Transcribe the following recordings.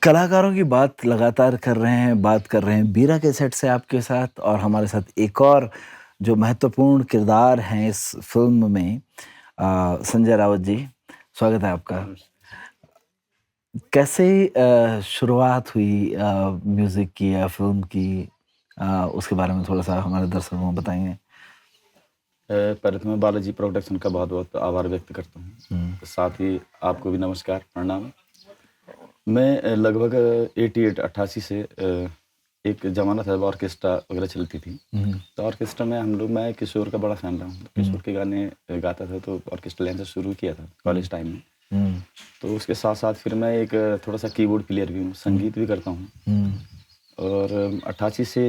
कलाकारों की बात लगातार कर रहे हैं, बात कर रहे हैं बीरा कैसेट से आपके साथ और हमारे साथ एक और जो महत्वपूर्ण किरदार हैं इस फ़िल्म में संजय राउत जी, स्वागत है आपका। नमस्ते। कैसे शुरुआत हुई म्यूज़िक की या फ़िल्म की उसके बारे में थोड़ा-सा हमारे दर्शकों को बताएँगे? पहले तो मैं बालाजी प्रोडक्शन का बहुत-बहुत आभार व्यक्त करता हूँ। हुँ, साथ ही आपको भी नमस्कार, प्रणाम। मैं लगभग 88 88 से एक ज़माना था जब ऑर्केस्ट्रा वगैरह चलती थी। हुँ, तो ऑर्केस्ट्रा में मैं किशोर का बड़ा फ़ैन रहा हूँ। तो हुँ, किशोर के गाने गाता था तो ऑर्केस्ट्रा लाइन से शुरू किया था हुँ, कॉलेज टाइम में। हुँ, तो उसके साथ-साथ फिर मैं एक थोड़ा-सा कीबोर्ड प्लेयर भी हूँ, हुँ, संगीत भी करता हूँ। हुँ, और 88 से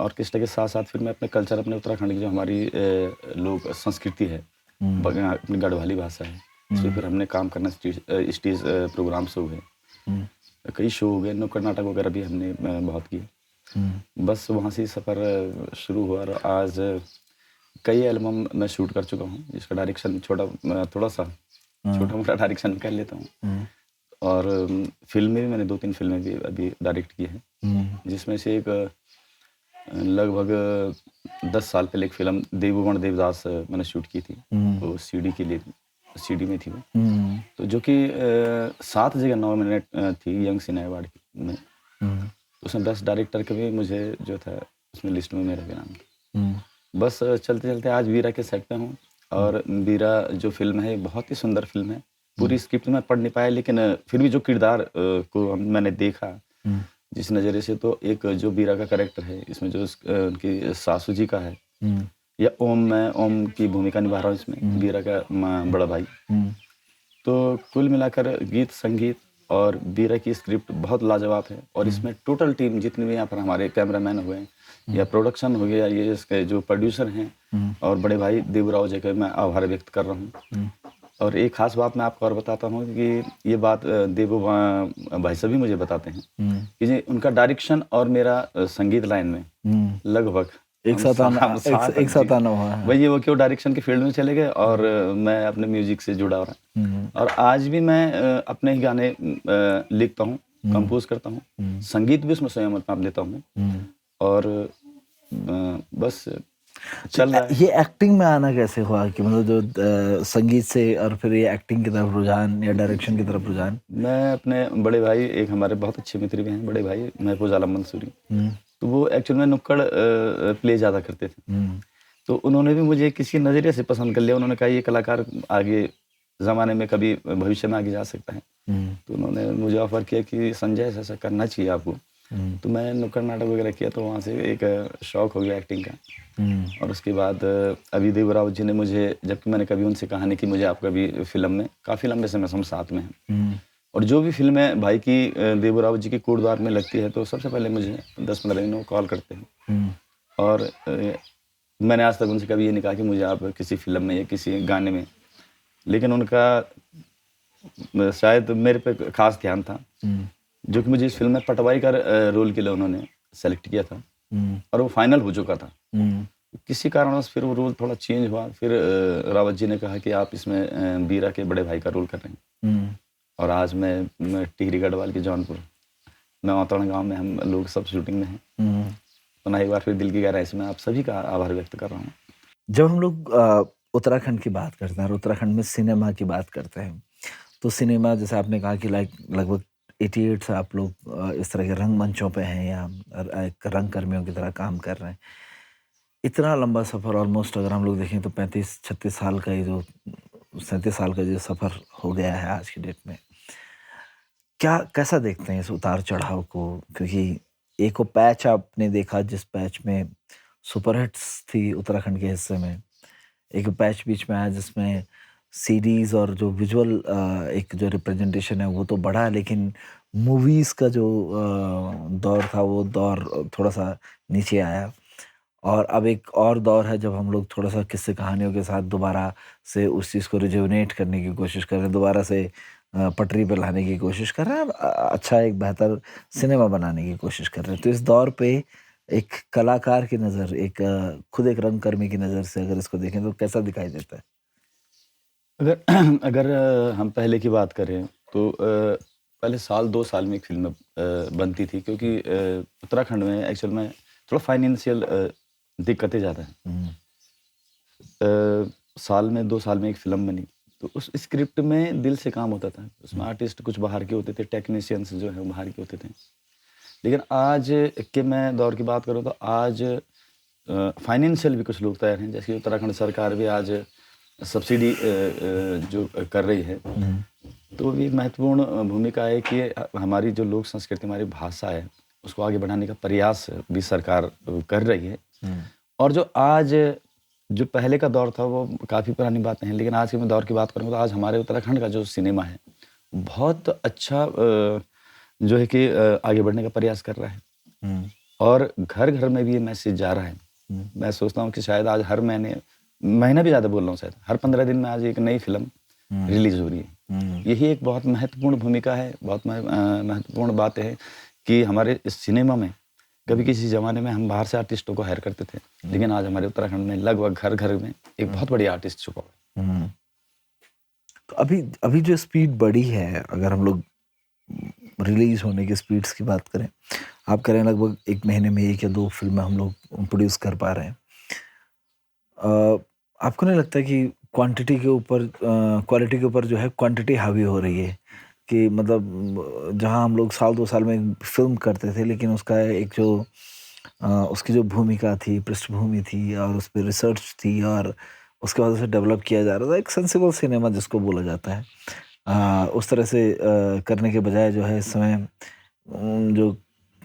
ऑर्केस्ट्रा के साथ-साथ फिर मैं अपने कल्चर अपने उत्तराखंड की जो हमारी लोक संस्कृति है, हुँ, अपनी गढ़वाली भाषा है, इस पे हुँ, फिर हमने काम करना स्टेज प्रोग्राम्स हुए, हुँ, कई शो हो गए, नुक्कड़ नाटक वगैरह भी हमने बहुत किए। हुँ, बस वहाँ से सफ़र शुरू हुआ और आज कई एल्बम मैं शूट कर चुका हूँ, जिसका डायरेक्शन थोड़ा-सा हाँ, छोटा-मोटा डायरेक्शन कर लेता हूँ। हुँ, और फ़िल्में भी मैंने 2-3 फ़िल्में भी अभी डायरेक्ट की हैं, हुँ, जिसमें से एक लगभग 10 साल पहले एक फ़िल्म देवोबन देवदास मैंने शूट की थी। हुँ, वो सीडी के लिए सीडी में थी वो। हुँ, तो जो कि 7 जगह नॉमिनेट थी यंग सिने अवार्ड में। हुँ, तो उसमें बेस्ट डायरेक्टर का भी मुझे जो था उसमें लिस्ट में मेरा भी नाम था। हुँ, बस चलते-चलते आज वीरा के सेट पे हूँ हुँ, और वीरा जो फ़िल्म है बहुत ही सुंदर फ़िल्म है। हुँ, पूरी स्क्रिप्ट मैं पढ़ नहीं पाया लेकिन फिर भी जो किरदार को मैंने देखा हुँ, जिस नज़रिए से तो एक जो बीरा का कैरेक्टर है, इसमें जो उनकी सासू जी का है हुँ, या मैं ओम की भूमिका निभा रहा हूँ इसमें, हुँ, बीरा का बड़ा भाई। हुँ, तो कुल मिलाकर गीत, संगीत और बीरा की स्क्रिप्ट बहुत लाजवाब है और हुँ, इसमें टोटल टीम जितने भी यहाँ पर हमारे कैमरामैन हुए हैं या हुँ, प्रोडक्शन हो गया, ये इसके जो प्रोड्यूसर हैं हुँ, और बड़े भाई देवराव जी का मैं आभार व्यक्त कर रहा हूँ। हुँ, और एक ख़ास बात मैं आपको और बताता हूँ कि ये बात भाई साहब भी मुझे बताते हैं हुँ, कि जी उनका डायरेक्शन और मेरा संगीत लाइन में हुँ। लगभग एक साथ आना हम साथ एक जी, साथ आना हुआ है। वही वो क्यों डायरेक्शन के फील्ड में चले गए और हुँ, मैं अपने म्यूज़िक से जुड़ा रहा। हुँ, और आज भी मैं अपने ही गाने लिखता हूँ, हुँ, कंपोज़ करता हूँ, हुँ, संगीत भी उसमें स्वयं अपना देता हूँ मैं हुँ। और बस तो चल रहा है। ये एक्टिंग में आना कैसे हुआ कि मतलब जो संगीत से और फिर ये एक्टिंग की तरफ रुझान या डायरेक्शन की तरफ रुझान? मैं अपने बड़े भाई एक हमारे बहुत अच्छे मित्र भी हैं, बड़े भाई महफूज़ आलम मंसूरी। हुँ, तो वो एक्चुअल में नुक्कड़ प्ले ज़्यादा करते थे। हुँ, तो उन्होंने भी मुझे किसी नज़रिए से पसंद कर लिया। उन्होंने कहा ये कलाकार आगे ज़माने में कभी भविष्य में आगे जा सकता है। हुँ, तो उन्होंने मुझे ऑफ़र किया कि संजय ऐसा-ऐसा करना चाहिए आपको। हुँ, तो मैं नुक्कड़ नाटक वग़ैरह किया तो वहाँ से एक शौक हो गया एक्टिंग का। हुँ, और उसके बाद अभी देवराव जी ने मुझे जबकि मैंने कभी उनसे कहा नहीं कि मुझे आप कभी फ़िल्म में काफ़ी लंबे समय से हम साथ में हैं। हुँ, और जो भी फ़िल्में भाई की देवराव जी की कोटद्वार में लगती है तो सबसे पहले मुझे 10-15 दिन में वो कॉल करते हैं। हुँ, और मैंने आज तक उनसे कभी ये नहीं कहा कि मुझे आप किसी फ़िल्म में या किसी गाने में लेकिन उनका शायद मेरे पे ख़ास ध्यान था, हुँ, जो कि मुझे इस फ़िल्म में पटवारी का रोल के लिए उन्होंने सेलेक्ट किया था हुँ, और वो फाइनल हो चुका था। हुँ, किसी कारणवश फिर वो रोल थोड़ा चेंज हुआ, फिर रावत जी ने कहा कि आप इसमें बीरा के बड़े भाई का रोल कर रहे हैं हुँ, और आज मैं टिहरी गढ़वाल के जौनपुर में औतण गाँव में हम लोग सब शूटिंग में हैं। हुँ। पुनः एक बार फिर दिल की गहराई से मैं आप सभी का आभार व्यक्त कर रहा हूँ। जब हम लोग उत्तराखंड की बात करते हैं और उत्तराखंड में सिनेमा की बात करते हैं, तो सिनेमा जैसे आपने कहा कि लाइक लगभग 88 से आप लोग इस तरह के रंगमंचों पे हैं या एक रंगकर्मियों की तरह काम कर रहे हैं। इतना लंबा सफ़र ऑलमोस्ट अगर हम लोग देखें तो 35-36 साल का ये जो 37 साल का जो सफ़र हो गया है आज की डेट में। क्या कैसा देखते हैं इस उतार-चढ़ाव को? क्योंकि एक वो पैच आपने देखा जिस पैच में सुपरहिट्स थी उत्तराखंड के हिस्से में। एक पैच बीच में आया जिसमें सीडीज़ और जो विजुअल एक जो रिप्रेजेंटेशन है वो तो बढ़ा लेकिन मूवीज़ का जो दौर था वो दौर थोड़ा-सा नीचे आया। और अब एक और दौर है जब हम लोग थोड़ा-सा किस्से कहानियों के साथ दोबारा से उस चीज़ को रिजुविनेट करने की कोशिश कर रहे हैं, दोबारा से पटरी पे लाने की कोशिश कर रहे हैं और अच्छा एक बेहतर सिनेमा बनाने की कोशिश कर रहे हैं। तो इस दौर पे एक कलाकार की नज़र, एक खुद एक रंगकर्मी की नज़र से अगर इसको देखें तो कैसा दिखाई देता है? अगर अगर हम पहले की बात करें तो पहले साल 2 साल में एक फ़िल्म बनती थी, क्योंकि उत्तराखंड में एक्चुअल में थोड़ा फाइनेंशियल दिक्कतें ज़्यादा हैं। साल में 2 साल में एक फ़िल्म बनी, तो उस स्क्रिप्ट में दिल से काम होता था। उसमें आर्टिस्ट कुछ बाहर के होते थे, टेक्नीशियंस जो हैं वो बाहर के होते थे। लेकिन आज के मैं दौर की बात करूँ तो आज फाइनेंशियल भी कुछ लोग तैयार हैं, जैसे कि उत्तराखंड सरकार भी आज सब्सिडी जो कर रही है, तो भी एक महत्वपूर्ण भूमिका है कि हमारी जो लोक संस्कृति, हमारी भाषा है, उसको आगे बढ़ाने का प्रयास भी सरकार कर रही है। और जो आज जो पहले का दौर था वो काफ़ी पुरानी बातें हैं, लेकिन आज के मैं दौर की बात करूँ तो आज हमारे उत्तराखंड का जो सिनेमा है, बहुत अच्छा जो है कि आगे बढ़ने का प्रयास कर रहा है। और घर-घर में भी ये मैसेज जा रहा है। मैं सोचता हूँ कि शायद आज हर महीना भी ज़्यादा बोल रहा हूँ शायद, हर 15 दिन में आज एक नई फ़िल्म रिलीज़ हो रही है। यही एक बहुत महत्वपूर्ण भूमिका है, बहुत महत्वपूर्ण बात है कि हमारे इस सिनेमा में कभी किसी ज़माने में हम बाहर से आर्टिस्टों को हायर करते थे, लेकिन आज हमारे उत्तराखंड में लगभग घर-घर में एक बहुत बड़ी आर्टिस्ट छुपा हुआ है। तो अभी अभी जो स्पीड बढ़ी है, अगर हम लोग रिलीज होने की स्पीड्स की बात करें, आप कह रहे हैं लगभग 1 महीने में 1 या 2 फ़िल्में हम लोग प्रोड्यूस कर पा रहे हैं। आपको नहीं लगता कि क्वांटिटी के ऊपर क्वालिटी के ऊपर जो है क्वांटिटी हावी हो रही है? कि मतलब जहाँ हम लोग साल 2 साल में एक फ़िल्म करते थे, लेकिन उसका एक जो उसकी जो भूमिका थी, पृष्ठभूमि थी और उस पे रिसर्च थी और उसके बाद उसे डेवलप किया जा रहा था, एक सेंसिबल सिनेमा जिसको बोला जाता है। उस तरह से करने के बजाय जो है इस समय जो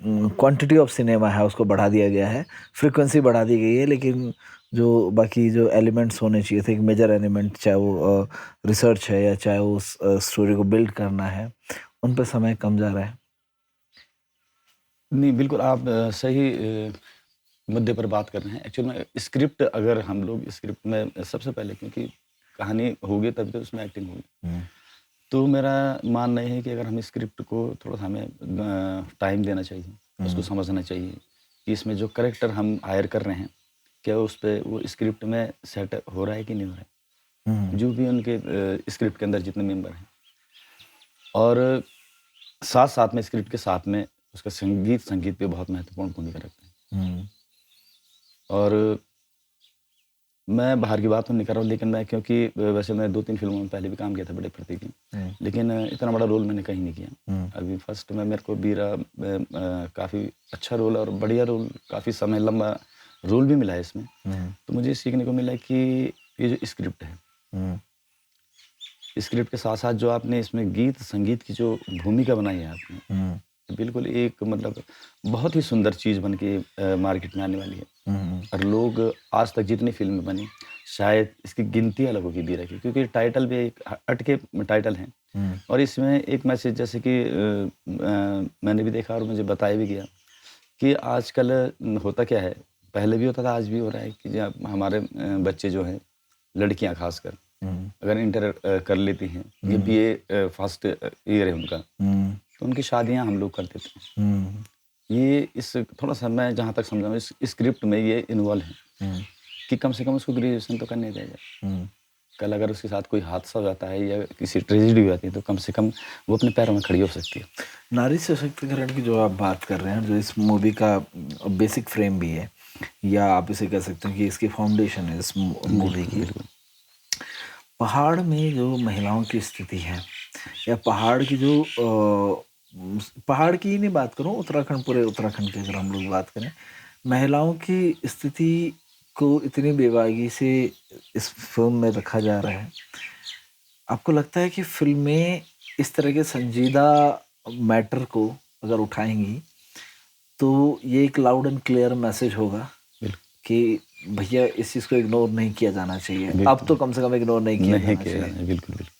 क्वांटिटी ऑफ सिनेमा है उसको बढ़ा दिया गया है, फ्रीक्वेंसी बढ़ा दी गई है, लेकिन जो बाकी जो एलिमेंट्स होने चाहिए थे, एक मेजर एलिमेंट, चाहे वो रिसर्च है या चाहे वो उस स्टोरी को बिल्ड करना है, उन पे समय कम जा रहा है। नहीं, बिल्कुल आप सही मुद्दे पर बात कर रहे हैं। एक्चुअल में स्क्रिप्ट, अगर हम लोग स्क्रिप्ट में सबसे पहले, क्योंकि कहानी होगी तभी तो उसमें एक्टिंग होगी। हुँ, तो मेरा मानना ये है कि अगर हम स्क्रिप्ट को थोड़ा-सा हमें टाइम देना चाहिए, उसको समझना चाहिए कि इसमें जो कैरेक्टर हम हायर कर रहे हैं, क्या उस पे वो स्क्रिप्ट में सेट हो रहा है कि नहीं हो रहा है। हुँ, जो भी उनके स्क्रिप्ट के अंदर जितने मेंबर हैं, और साथ-साथ में स्क्रिप्ट के साथ में उसका संगीत पे बहुत महत्वपूर्ण भूमिका रखता है। हुँ, और मैं बाहर की बात तो नहीं कर रहा हूँ, लेकिन मैं, क्योंकि वैसे मैं 2-3 फ़िल्मों में पहले भी काम किया था बड़े पर्दे की, हुँ, लेकिन इतना बड़ा रोल मैंने कहीं नहीं किया। हुँ, अभी फर्स्ट में मेरे को बीरा काफ़ी अच्छा रोल और बढ़िया रोल, काफ़ी समय लंबा रोल भी मिला है इसमें। हुँ, तो मुझे सीखने को मिला कि ये जो स्क्रिप्ट है, हुँ, स्क्रिप्ट के साथ-साथ जो आपने इसमें गीत-संगीत की जो भूमिका बनाई है आपने, हुँ, बिल्कुल एक मतलब बहुत ही सुंदर चीज़ बन के मार्केट में आने वाली है। हुँ, और लोग आज तक जितनी फ़िल्में बनी, शायद इसकी गिनती अलग होगी बीरा की, क्योंकि टाइटल भी एक हट के टाइटल हैं। हुँ, और इसमें एक मैसेज, जैसे कि मैंने भी देखा और मुझे बताया भी गया कि आजकल होता क्या है, पहले भी होता था, आज भी हो रहा है कि जब हमारे बच्चे जो हैं, लड़कियाँ ख़ासकर, हुँ, अगर इंटर कर लेती हैं या बीए फर्स्ट ईयर है उनका, हुँ, तो उनकी शादियाँ हम लोग कर देते हैं। हुँ, ये इस थोड़ा-सा, मैं जहाँ तक समझा हूँ, इस स्क्रिप्ट में ये इन्वॉल्व है हुँ, कि कम से कम उसको ग्रेजुएशन तो करने दिया जाए। हुँ। कल अगर उसके साथ कोई हादसा हो जाता है या किसी ट्रेजेडी हो जाती है, तो कम से कम वो अपने पैरों में खड़ी हो सकती है। नारी सशक्तिकरण की जो आप बात कर रहे हैं, जो इस मूवी का बेसिक फ्रेम भी है, या आप इसे कह सकते हैं कि इसकी फाउंडेशन है इस मूवी बिल्कुल, की। बिल्कुल। पहाड़ में जो महिलाओं की स्थिति है, या पहाड़ की जो पहाड़ की ही नहीं बात करूँ, उत्तराखंड, पूरे उत्तराखंड की अगर हम लोग बात करें, महिलाओं की स्थिति को इतनी बेबाकी से इस फ़िल्म में रखा जा रहा है। आपको लगता है कि फ़िल्में इस तरह के संजीदा मैटर को अगर उठाएँगी, तो ये एक लाउड एंड क्लियर मैसेज होगा बिल्कुल, कि भैया इस चीज़ को इग्नोर नहीं किया जाना चाहिए। अब बिल्कुल। तो कम से कम इग्नोर नहीं किया नहीं जाना किया चाहिए। जाना है, बिल्कुल, बिल्कुल।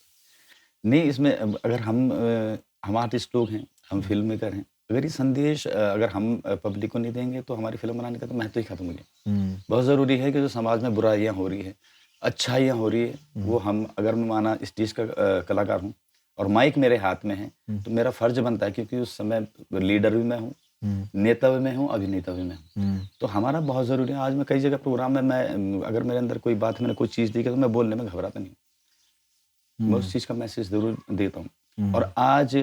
नहीं, इसमें अगर हम आर्टिस्ट लोग हैं, हम हुँ, फ़िल्म मेकर हैं, अगर ये संदेश अगर हम पब्लिक को नहीं देंगे, तो हमारी फ़िल्म बनाने का तो महत्व ही खत्म हो गया। हुँ, बहुत ज़रूरी है कि जो समाज में बुराइयाँ हो रही है, अच्छाइयाँ हो रही है, वो हुँ, हम, अगर मैं माना इस चीज़ का कलाकार हूँ और माइक मेरे हाथ में है, हुँ, तो मेरा फ़र्ज़ बनता है, क्योंकि उस समय लीडर भी मैं हूँ, हुँ, नेता भी मैं हूँ, अभिनेता भी मैं हूँ। हुँ, तो हमारा बहुत ज़रूरी है। आज मैं कई जगह प्रोग्राम में, मैं अगर मेरे अंदर कोई बात है, मैंने कोई चीज़ देखी है, तो मैं बोलने में घबराता नहीं हूँ। मैं उस हुँ, चीज़ का मैसेज ज़रूर देता हूँ। हुँ, और आज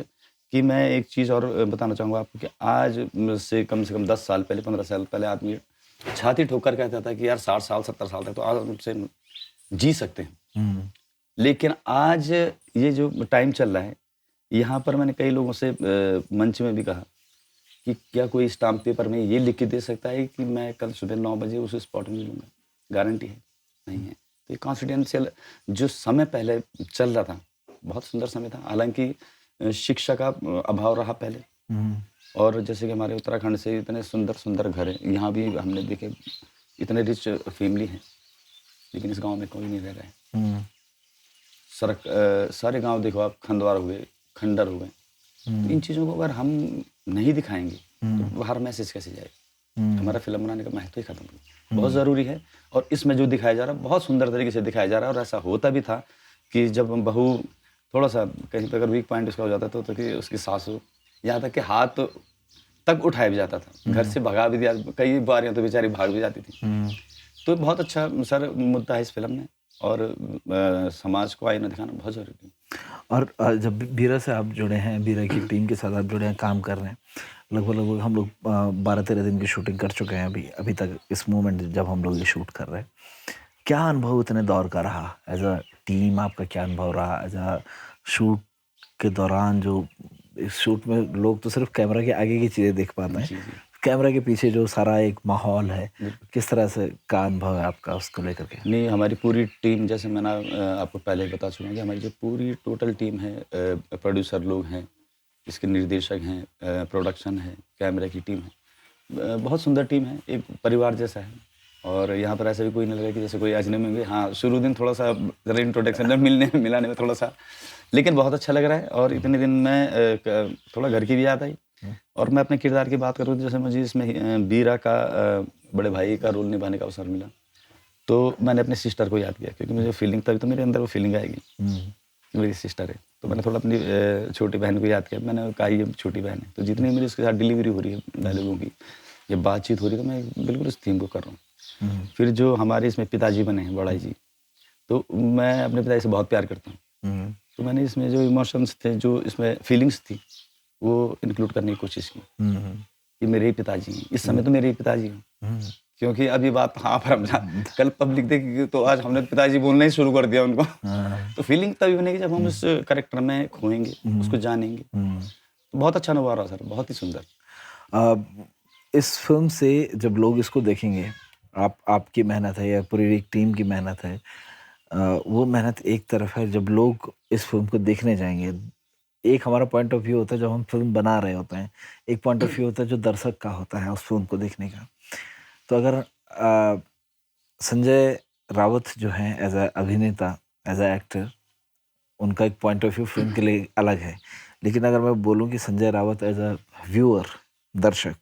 कि मैं एक चीज़ और बताना चाहूँगा आपको कि आज से कम 10 साल पहले, 15 साल पहले आदमी छाती ठोक कर कहता था कि यार 60 साल, 70 साल तक तो आराम से जी सकते हैं। हुँ, लेकिन आज ये जो टाइम चल रहा है, यहाँ पर मैंने कई लोगों से मंच में भी कहा कि क्या कोई स्टाम्प पेपर में ये लिख के दे सकता है कि मैं कल सुबह 9 बजे उस स्पॉट में मिलूँगा? गारंटी है? नहीं है। तो ये कॉन्फिडेंशियल जो समय पहले चल रहा था, बहुत सुंदर समय था। हालाँकि शिक्षा का अभाव रहा पहले, हुँ, और जैसे कि हमारे उत्तराखंड से इतने सुंदर-सुंदर घर हैं, यहाँ भी हमने देखे इतने रिच फैमिली हैं, लेकिन इस गाँव में कोई नहीं रह रहा है। हुँ, सारे गाँव देखो आप, खंडवार हो गए, खंडर हो गए। तो इन हुँ, चीज़ों को अगर हम नहीं दिखाएँगे, तो हुँ, बाहर मैसेज कैसे जाएगा? हुँ, हमारा फ़िल्म बनाने का महत्व ही खत्म हो गया। बहुत ज़रूरी है, और इसमें जो दिखाया जा रहा है, बहुत सुंदर तरीके से दिखाया जा रहा है, और ऐसा होता भी था कि जब बहू थोड़ा-सा कहीं पे अगर वीक पॉइंट उसका हो जाता था, तो कि उसकी सासू, यहाँ तक कि हाथ तक उठाया भी जाता था। घर से भगा भी दिया, कई बार तो बेचारी भाग भी जाती थी। हुँ। तो बहुत अच्छा सर मुद्दा है इस फ़िल्म में, और समाज को आईना दिखाना बहुत ज़रूरी है। और जब बीरा से आप जुड़े हैं, बीरा की टीम के साथ आप जुड़े हैं, काम कर रहे हैं, लगभग-लगभग हम लोग 12-13 दिन की शूटिंग कर चुके हैं अभी अभी तक इस मोमेंट जब हम लोग ये शूट कर रहे हैं। क्या अनुभव इतने दौर का रहा? एज़ अ टीम आपका क्या अनुभव रहा? एज़ अ शूट के दौरान जो इस शूट में लोग तो सिर्फ़ कैमरा के आगे की चीज़ें देख पाते हैं। जी, जी। कैमरा के पीछे जो सारा एक माहौल है, बिल्कुल। किस तरह से का अनुभव है आपका उसको लेकर के? नहीं, हमारी पूरी टीम, जैसे मैंने आपको पहले ही बता चुका हूँ कि हमारी जो पूरी टोटल टीम है, प्रोड्यूसर लोग हैं, इसके निर्देशक हैं, प्रोडक्शन है, कैमरे की टीम है। बहुत सुंदर टीम है, एक परिवार जैसा है, और यहाँ पर ऐसा भी कोई नहीं लगा कि जैसे कोई अजनबी में भी। हाँ, शुरू दिन थोड़ा-सा ज़रा इंट्रोडक्शन में मिलाने में थोड़ा-सा, लेकिन बहुत अच्छा लग रहा है, और इतने दिन में थोड़ा घर की भी याद आई। हुँ, और मैं अपने किरदार की बात करूँ, तो जैसे मुझे इसमें बीरा का बड़े भाई का रोल निभाने का अवसर मिला। तो मैंने अपनी सिस्टर को याद किया, क्योंकि मुझे फीलिंग, तभी तो मेरे अंदर वो फीलिंग आएगी हुँ, कि मेरी सिस्टर है। तो मैंने थोड़ा अपनी छोटी बहन को याद किया। मैंने कहा ये छोटी बहन है। तो जितनी मेरी उसके साथ डिलीवरी हो रही है डायलॉगों की, या बातचीत हो रही है, तो मैं बिल्कुल उस थीम को कर रहा हूँ। हुँ, फिर जो हमारे इसमें पिताजी बने हैं, बड़ाई जी, तो मैं अपने पिताजी से बहुत प्यार करता हूँ। हुँ, तो मैंने इसमें जो इमोशंस थे, जो इसमें फीलिंग्स थी, वो इंक्लूड करने की कोशिश की हुँ, हुँ, कि मेरे ही पिताजी हैं। इस समय तो मेरे ही पिताजी हैं। हुँ, क्योंकि अब ये बात हाँ पर हम हुँ, कल पब्लिक देखेगी, तो आज हमने पिताजी बोलना ही शुरू कर दिया उनको। हाँ, तो फीलिंग तभी बनेगी जब हम हुँ, उस कैरेक्टर में खोएँगे, हुँ, उसको जानेंगे। हुँ। तो बहुत अच्छा अनुभव रहा सर, बहुत ही सुंदर। अ, इस फ़िल्म से जब लोग इसको देखेंगे, आपकी मेहनत है या पूरी एक टीम की मेहनत है, वो मेहनत एक तरफ है, जब लोग इस फ़िल्म को देखने जाएँगे, एक हमारा पॉइंट ऑफ व्यू होता है जब हम फ़िल्म बना रहे होते हैं, एक पॉइंट ऑफ व्यू होता है जो दर्शक का होता है उस फ़िल्म को देखने का। तो अगर संजय रावत जो हैं एज़ अ अभिनेता, एज़ अ एक्टर, उनका एक पॉइंट ऑफ व्यू फ़िल्म के लिए अलग है। लेकिन अगर मैं बोलूँ कि Sanjay Rawat as a viewer, दर्शक,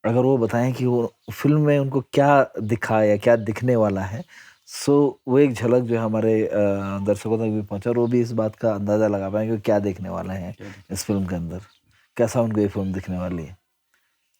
अगर वो बताएँ कि वो फ़िल्म में उनको क्या दिखा या क्या दिखने वाला है, सो वो एक झलक जो है हमारे दर्शकों तक भी पहुँचे और वो भी इस बात का अंदाज़ा लगा पाएँ कि वो क्या देखने वाले हैं क्या देखें। इस फ़िल्म के अंदर। कैसा उनको ये फ़िल्म दिखने वाली है।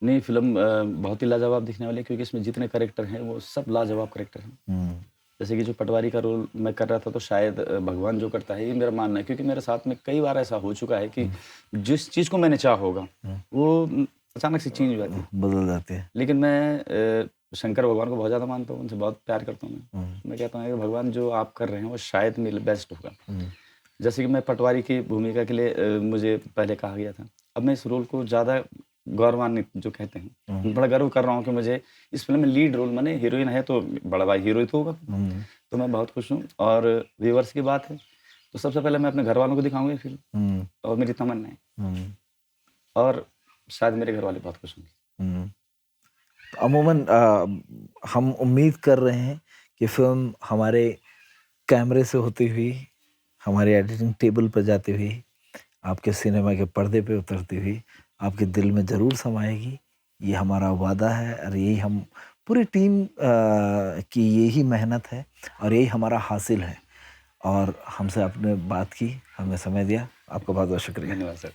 नहीं, फ़िल्म बहुत ही लाजवाब दिखने वाली है, क्योंकि इसमें जितने कैरेक्टर हैं, वो सब लाजवाब कैरेक्टर हैं। हुँ, जैसे कि जो पटवारी का रोल मैं कर रहा था, तो शायद भगवान जो करता है, ये मेरा मानना है, क्योंकि मेरे साथ में कई बार ऐसा हो चुका है कि हुँ, जिस चीज़ को मैंने चाहा होगा, हुँ, वो अचानक से चेंज हो जाती है। बदल जाती है। लेकिन मैं शंकर भगवान को बहुत ज़्यादा मानता हूँ, उनसे बहुत प्यार करता हूँ मैं। हुँ, मैं कहता हूँ कि भगवान जो आप कर रहे हैं, वो शायद मेरे लिए बेस्ट होगा। हुँ, जैसे कि मैं पटवारी की भूमिका के लिए मुझे पहले कहा गया था। अब मैं इस रोल को ज़्यादा गौरवान्वित जो कहते हुँ, हैं, बड़ा गर्व कर रहा हूँ कि मुझे इस फ़िल्म में लीड रोल, माने हीरोइन है तो बड़ा भाई हीरो ही तो होगा। हुँ, तो मैं बहुत खुश हूँ, और व्यूअर्स की बात है, तो सबसे पहले मैं अपने घरवालों को दिखाऊँगा ये फ़िल्म, हुँ, और मेरी तमन्ना है, हुँ, और शायद मेरे घरवाले बहुत खुश होंगे। हुँ। अमूमन हम उम्मीद कर रहे हैं कि फ़िल्म हमारे कैमरे से होती हुई, हमारे एडिटिंग टेबल पर जाती हुई, आपके सिनेमा के पर्दे पे उतरती हुई, आपके दिल में ज़रूर समाएगी। ये हमारा वादा है और यही हम पूरी टीम की यही मेहनत है और यही हमारा हासिल है। और हमसे आपने बात की, हमें समय दिया। आपका बहुत-बहुत शुक्रिया। धन्यवाद सर।